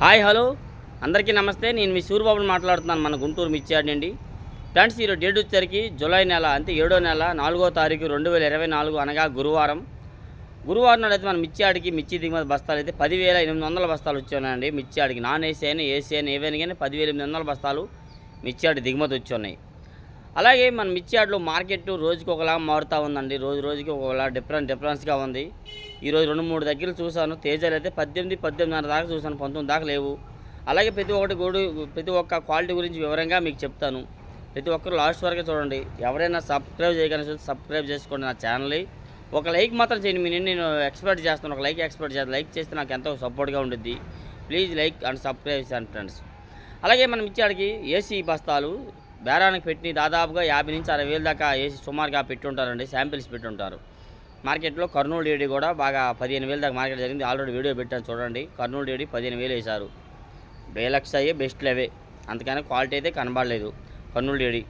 Hi hello అందరికీ నమస్తే. నేను మీ సూరిబాబుని మాట్లాడుతున్నాను, మన గుంటూరు మిర్చియార్డ్ నుండి. ఫ్రెండ్స్, ఈరోజు డేట్ వచ్చేసరికి జూలై నెల, అంటే 7వ నెల 4వ తారీఖు 2024 అనగా గురువారం నాడు అయితే మన మిర్చియార్డ్కి మిర్చి దిగుమతి బస్తాలు అయితే 10,800 బస్తాలు వచ్చాయండి. మిర్చియార్డ్కి నాన్ ఏసీ అయినా ఏసీ అయినా ఏవైనా కానీ 10,800 బస్తాలు మిర్చియార్డ్ దిగుమతి వచ్చి ఉన్నాయి. అలాగే మన మిర్చియార్డ్లో మార్కెట్ రోజుకి ఒకలా మారుతూ ఉందండి. రోజుకి ఒకలా డిఫరెన్స్గా ఉంది. ఈరోజు 2-3 దగ్గర చూశాను. తేజాలు అయితే 18-18.5 దాకా చూశాను, 19 దాకా లేవు. అలాగే ప్రతి ఒక్క క్వాలిటీ గురించి వివరంగా మీకు చెప్తాను. ప్రతి ఒక్కరు లాస్ట్ వరకు చూడండి. ఎవరైనా సబ్స్క్రైబ్ చేయగలిగిన సబ్స్క్రైబ్ చేసుకోండి నా ఛానల్ని. ఒక లైక్ మాత్రం చేయండి. మీ నేను ఎక్స్పెక్ట్ చేస్తాను, ఒక లైక్ ఎక్స్పెక్ట్ చేస్తాను. లైక్ చేస్తే నాకు ఎంతో సపోర్ట్గా ఉంటుంది. ప్లీజ్ లైక్ అండ్ సబ్స్క్రైబ్ చేయండి ఫ్రెండ్స్. అలాగే మనం ఇచ్చాడికి ఏసీ బస్తాలు బేరానికి పెట్టి దాదాపుగా 50 నుంచి 60,000 దాకా ఏసీ సుమారుగా పెట్టుంటారండి. శాంపిల్స్ పెట్టుంటారు. మార్కెట్లో కర్నూలు డేడీ కూడా బాగా 15,000 దాకా మార్కెట్ జరిగింది. ఆల్రెడీ వీడియో పెట్టాను చూడండి. కర్నూలు డేడీ 15,000 వేశారు. డీలక్స్ అయ్యే బెస్ట్లు అవే, అంతకని క్వాలిటీ అయితే కనబడలేదు కర్నూలు డేడీ.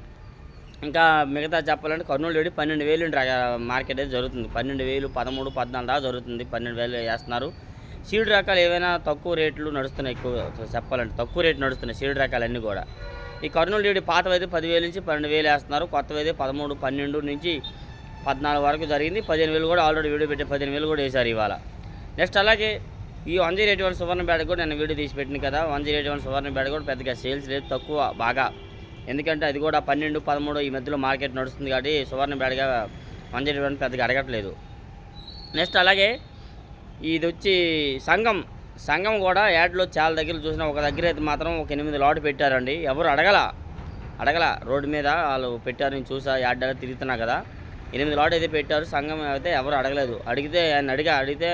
ఇంకా మిగతా చెప్పాలంటే కర్నూలు డేడీ 12,000 మార్కెట్ అయితే జరుగుతుంది. 12,000, 13, 14 దాకా జరుగుతుంది. 12,000 వేస్తున్నారు. సీడ్ రకాలు ఏవైనా తక్కువ రేట్లు నడుస్తున్నాయి. ఎక్కువ చెప్పాలంటే తక్కువ రేటు నడుస్తున్నాయి సీడ్ రకాలన్నీ కూడా. ఈ కర్నూలు డేడీ పాతవైతే 10,000 నుంచి 12,000 వేస్తున్నారు. కొత్తవైతే 13, 12 నుంచి 14 వరకు జరిగింది. 15,000 కూడా ఆల్రెడీ వీడియో పెట్టి 15,000 కూడా వేశారు ఇవాళ. నెక్స్ట్ అలాగే ఈ 1081 సువర్ణ బ్యాడ్ కూడా నేను వీడియో తీసి పెట్టింది కదా. 1081 సువర్ణ బ్యాడ్ కూడా పెద్దగా సేల్స్ లేదు, తక్కువ బాగా. ఎందుకంటే అది కూడా 12, 13 ఈ మధ్యలో మార్కెట్ నడుస్తుంది కాబట్టి సువర్ణ బ్యాడ్గా 1081 పెద్దగా అడగట్లేదు. నెక్స్ట్ అలాగే ఇది వచ్చి సంఘం కూడా యాడ్లో చాలా దగ్గర చూసిన, ఒక దగ్గర అయితే మాత్రం ఒక 8 లాట్ పెట్టారండి. ఎవరు అడగల రోడ్డు మీద వాళ్ళు పెట్టారు. నేను చూసా, యాడ్ దగ్గర తిరుగుతున్నా కదా. 8 లాట్ అయితే పెట్టారు. సంఘం అయితే ఎవరు అడగలేదు. అడిగితే ఆయన అడిగితే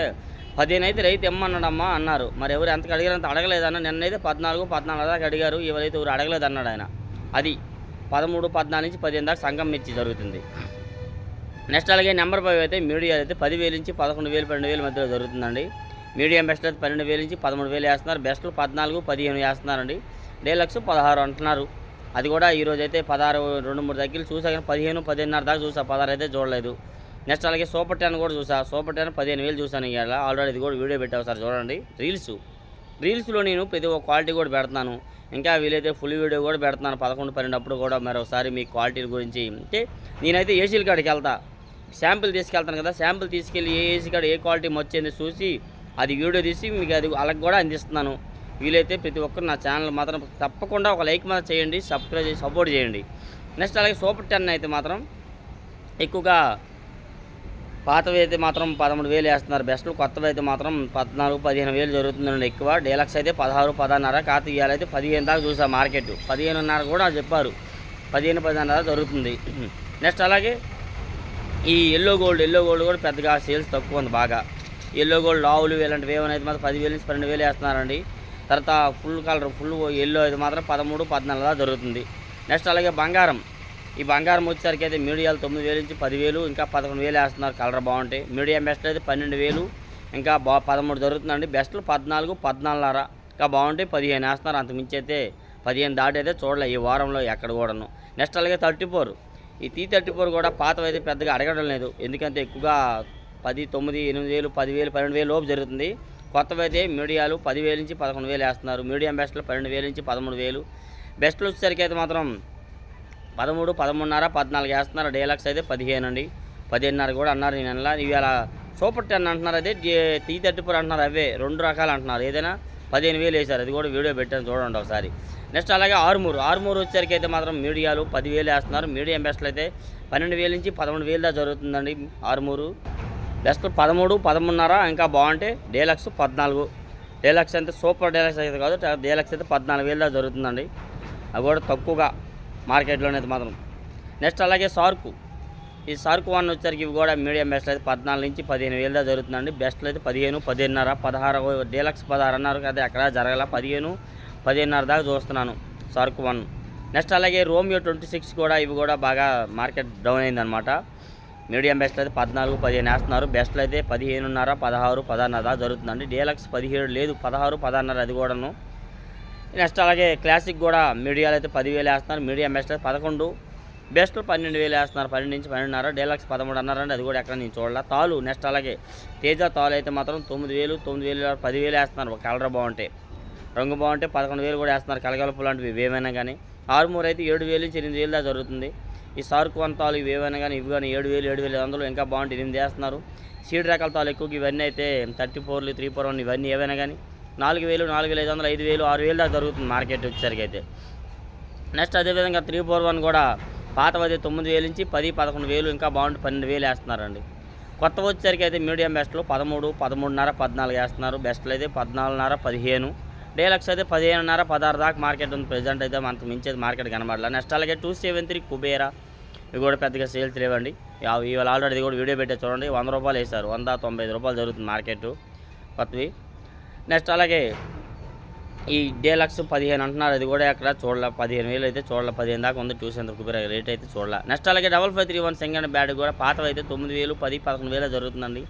15 అయితే రైతు ఇమ్మన్నాడమ్మా అన్నారు. మరి ఎవరు ఎంతకు అడిగారంత అడగలేదన్న. నిన్నైతే 14 దాకా అడిగారు. ఎవరైతే ఎవరు అడగలేదు అన్నాడు ఆయన. అది 13, 14 నుంచి 15 దాకా సంఘం మిర్చి జరుగుతుంది. నెక్స్ట్ అలాగే నెంబర్ 5 అయితే మీడియా అయితే 10,000 నుంచి 11,000, 12,000 మధ్యలో జరుగుతుందండి. మీడియం బెస్ట్ అయితే 12,000 నుంచి 13,000 వేస్తున్నారు. బెస్ట్లు 14, 15 వేస్తున్నారండి. డీలక్స్ 16 అంటున్నారు. అది కూడా ఈరోజు అయితే 16, 2-3 దగ్గర చూసా కానీ 15, 15.5 దాకా చూసా. 16 అయితే చూడలేదు. నెక్స్ట్ అలాగే సూపర్ 10 కూడా చూసా. సూపర్ 10 15,000 చూసాను ఇవాళ. ఆల్రెడీ ఇది కూడా వీడియో పెట్టావు సార్ చూడండి. రీల్స్లో నేను ప్రతి ఒక్క క్వాలిటీ కూడా పెడుతున్నాను. ఇంకా వీలైతే ఫుల్ వీడియో కూడా పెడుతున్నాను 11, 12 అప్పుడు కూడా. మరొకసారి మీ క్వాలిటీ గురించి అంటే నేనైతే ఏసీల కాడికి వెళ్తా, శాంపిల్ తీసుకెళ్తాను కదా. శాంపిల్ తీసుకెళ్ళి ఏ ఏసీ కాడ ఏ క్వాలిటీ వచ్చింది చూసి అది వీడియో తీసి మీకు అది అలాగ కూడా అందిస్తున్నాను. వీలైతే ప్రతి ఒక్కరు నా ఛానల్ మాత్రం తప్పకుండా ఒక లైక్ మాత్రం చేయండి, సబ్స్క్రైబ్ చేసి సపోర్ట్ చేయండి. నెక్స్ట్ అలాగే సూపర్ 10 అయితే మాత్రం ఎక్కువగా పాతవి అయితే మాత్రం 13,000 వేస్తున్నారు. బెస్ట్లు కొత్తవి అయితే మాత్రం 14, 15,000 జరుగుతుందండి ఎక్కువ. డీలక్స్ అయితే 16, 16.5. కాకపోతే ఇవాళైతే 15 దాకా చూసా మార్కెట్. 15.5 కూడా చెప్పారు. 15, 15.5 జరుగుతుంది. నెక్స్ట్ అలాగే ఈ ఎల్లో గోల్డ్ కూడా పెద్దగా సేల్స్ తక్కువ ఉంది బాగా. ఎల్లో గోల్డ్ ఆవులు ఇలాంటివి ఏమైనా అయితే మాత్రం 10,000 నుంచి 12,000 వేస్తున్నారండి. తర్వాత ఫుల్ ఎల్లో అయితే మాత్రం 13, 14 దాకా జరుగుతుంది. నెక్స్ట్ అలాగే ఈ బంగారం వచ్చేసరికి అయితే మీడియాలు 9,000 నుంచి 10,000, ఇంకా 11,000 వేస్తున్నారు. కలర్ బాగుంటాయి. మీడియం బెస్ట్ అయితే 12,000, ఇంకా 13 జరుగుతుందండి. బెస్ట్లు 14, 14.5 ఇంకా బాగుంటాయి. 15 వేస్తున్నారు. అంతకుమించి అయితే 15 దాటి అయితే చూడలే ఈ వారంలో ఎక్కడ కూడాను. నెక్స్ట్ అలాగే 34 ఈ T34 కూడా పాతవైతే పెద్దగా అడగడం లేదు. ఎందుకంటే ఎక్కువగా 10, 9, 8,000, 10,000, 12,000 లోపు జరుగుతుంది. కొత్తవైతే మీడియాలు 10,000 నుంచి 11,000 వేస్తున్నారు. మీడియం బెస్ట్లు 12,000 నుంచి 13,000. బెస్ట్లు వచ్చేసరికి అయితే మాత్రం 13, 13.5, 14 వేస్తున్నారు. డీలక్స్ అయితే 15 అండి. 15.5 కూడా అన్నారు. నేను అలా ఇవాళ సూపర్ 10 అంటున్నారు. అదే T34 అంటున్నారు. అవే 2 రకాలు అంటున్నారు. ఏదైనా 15,000 వేశారు. అది కూడా వీడియో పెట్టాను చూడండి ఒకసారి. నెక్స్ట్ అలాగే ఆర్మూర్ వచ్చేసరికి అయితే మాత్రం మీడియాలు 10,000 వేస్తున్నారు. మీడియం బెస్ట్లు అయితే 12,000 నుంచి 13,000 దాకా జరుగుతుందండి. ఆర్మూరు బెస్ట్ 13, 13.5 ఇంకా బాగుంటే డీలక్స్ 14. డీలక్స్ అంటే సూపర్ డీలక్స్ అయితే కాదు, డీలక్స్ అయితే 14,000 దాకా జరుగుతుందండి. అవి కూడా తక్కువగా మార్కెట్లోనే అయితే మాత్రం. నెక్స్ట్ అలాగే ఈ సార్కు 1 వచ్చేసరికి ఇవి కూడా మీడియం బెస్ట్లు అయితే 14 నుంచి 15,000 దాకా జరుగుతుందండి. బెస్ట్లు అయితే 15, 15.5, 16. డీలక్స్ 16 అన్నారు కదా, అక్కడ జరగల. 15, 15.5 దాకా చూస్తున్నాను సార్కు 1. నెక్స్ట్ అలాగే రోమియో 26 కూడా ఇవి కూడా బాగా మార్కెట్ డౌన్ అయిందనమాట. మీడియం బెస్ట్లు అయితే 14, 15 వేస్తున్నారు. బెస్ట్లు అయితే 15.5, 16, 16.5 దాకా జరుగుతుందండి. డీలక్స్ 17 లేదు, 16, 16.5 అది కూడాను. నెక్స్ట్ అలాగే క్లాసిక్ కూడా మీడియాలు అయితే 10,000 వేస్తున్నారు. మీడియం బెస్ట్ అయితే 11, బెస్ట్లు 12,000 వేస్తున్నారు. 12 నుంచి 12.5. డీలక్స్ 13 అన్నారండి. అది కూడా ఎక్కడ నేను చూడాల. తాలు నెక్స్ట్ అలాగే తేజ తాలు అయితే మాత్రం 9,000, 10,000 వేస్తున్నారు. ఒక కలర్ బాగుంటాయి. రంగు బాగుంటే 11,000 కూడా వేస్తున్నారు. కలగలుపు లాంటివి ఇవేమైనా కానీ. ఆర్మూర్ అయితే 7,000 నుంచి 8,000 దాకా జరుగుతుంది. ఈ సార్కు వంతాలు ఇవేమైనా కానీ ఇవి కానీ 7,000 7,500 ఇంకా బాగుంటే 8 వేస్తున్నారు. సీడ్ రకాల తాలు ఎక్కువగా ఇవన్నీ అయితే 34లు 341 ఇవన్నీ ఏవైనా కానీ 4,000 4,500 5,000 6,000 దాకా జరుగుతుంది మార్కెట్ వచ్చేసరికి అయితే. నెక్స్ట్ అదేవిధంగా 341 కూడా పాతవైతే 9,000 నుంచి 10 11,000 ఇంకా బాగుంటే 12,000 వేస్తున్నారండి. కొత్త వచ్చేసరికి అయితే మీడియం బెస్ట్లు 13 13.5 14 వేస్తున్నారు. బెస్ట్లు అయితే 14.5 15. డీలక్స్ అయితే 15.5 16 దాకా మార్కెట్ ఉంది. ప్రజెంట్ అయితే మనకు మించేది మార్కెట్ కనబడాలి. నెక్స్ట్ అలాగే 273 కుబేరా ఇవి కూడా పెద్దగా సేల్స్ లేవండి. ఇవాళ ఆల్రెడీ కూడా వీడియో పెట్టే చూడండి 100 రూపాయలు వేశారు. 195 రూపాయలు జరుగుతుంది మార్కెట్ కొత్తవి. నెక్స్ట్ అలాగే ఈ డీలక్స్ 15 అంటున్నారు. అది కూడా ఎక్కడ చూడాల 15,000 అయితే చూడాల 15 దాకా ఉంది. 273 కుబేరా రేట్ అయితే చూడాల. నెక్స్ట్ అలాగే 5531 సెకండ్ బ్యాడ్ కూడా పాతవి అయితే 9,000 10 11,000 జరుగుతుందండి.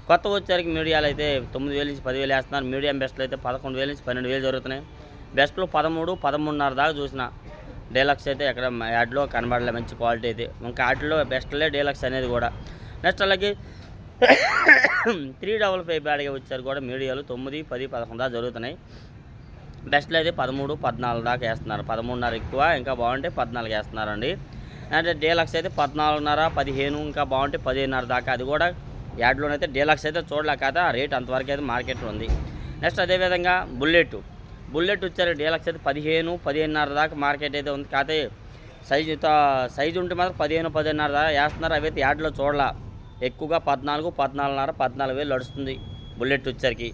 కొత్త వచ్చేసరికి మీడియాలు అయితే 9,000 నుంచి 10,000 వేస్తున్నారు. మీడియం బెస్ట్లు అయితే 11,000 నుంచి 12,000 జరుగుతున్నాయి. బెస్ట్లు 13 13.5 దాకా చూసిన. డీలక్స్ అయితే ఎక్కడ యాడ్లో కనబడలే మంచి క్వాలిటీ అయితే. ఇంకా వాటిలో బెస్ట్లే డీలక్స్ అనేది కూడా. నెక్స్ట్ అలాగే 355 బ్యాడ్గా వచ్చారు కూడా మీడియాలు 9 10 11 దాకా జరుగుతున్నాయి. బెస్ట్లు అయితే 13 14 దాకా వేస్తున్నారు. 13.5 ఎక్కువ ఇంకా బాగుంటే 14 వేస్తున్నారండి. అంటే డీలక్స్ అయితే 14.5 15 ఇంకా బాగుంటే 15.5 దాకా. అది కూడా యాడ్లోనైతే డీలక్స్ అయితే చూడలేక రేట్ అంతవరకు అయితే మార్కెట్లో ఉంది. నెక్స్ట్ అదేవిధంగా బుల్లెట్ వచ్చారు. డీలక్స్ అయితే 15 15.5 దాకా మార్కెట్ అయితే ఉంది. కాకపోతే సైజు ఉంటే మాత్రం 15 15.5 దాకా వేస్తున్నారు. అవి అయితే యాడ్లో చూడాల. ఎక్కువగా 14 14.5 14,000 నడుస్తుంది బుల్లెట్ వచ్చరికి.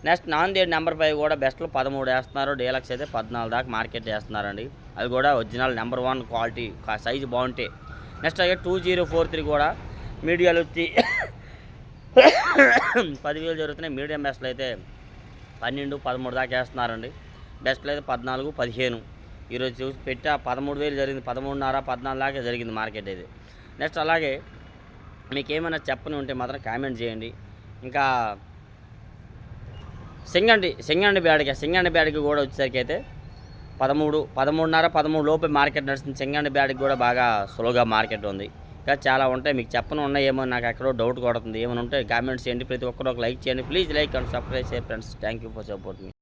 నెక్స్ట్ నాందేడ్ నెంబర్ 5 కూడా బెస్ట్లో 13 వేస్తున్నారు. డీలక్స్ అయితే 14 దాకా మార్కెట్ వేస్తున్నారండి. అది కూడా ఒరిజినల్ నెంబర్ 1 క్వాలిటీ సైజు బాగుంటే. నెక్స్ట్ అలాగే 2043 కూడా మీడియాలు వచ్చి 10,000 జరుగుతున్నాయి. మీడియం బెస్ట్లు అయితే 12 13 దాకా వేస్తున్నారండి. బెస్ట్లు అయితే 14 15. ఈరోజు చూసి పెట్టి 13,000 జరిగింది. 13.5 14 దాకా జరిగింది మార్కెట్ అయితే. నెక్స్ట్ అలాగే మీకు ఏమైనా చెప్పని ఉంటే మాత్రం కామెంట్ చేయండి. ఇంకా సింగండి బ్యాడ్కి కూడా వచ్చేసరికి అయితే 13 13.5 13 లోపే మార్కెట్ నడుస్తుంది. సింగండి బ్యాడ్కి కూడా బాగా సులువుగా మార్కెట్ ఉంది. ఇంకా చాలా ఉంటాయి మీకు చెప్పను ఉన్నాయేమో నాకు ఎక్కడో డౌట్ కొడుతుంది. ఏమైనా ఉంటే కామెంట్స్ చేయండి. ప్రతి ఒక్కరు ఒక లైక్ చేయండి. ప్లీజ్ లైక్ అండ్ సబ్స్క్రైబ్ చేయండి friends. Thank you for support me.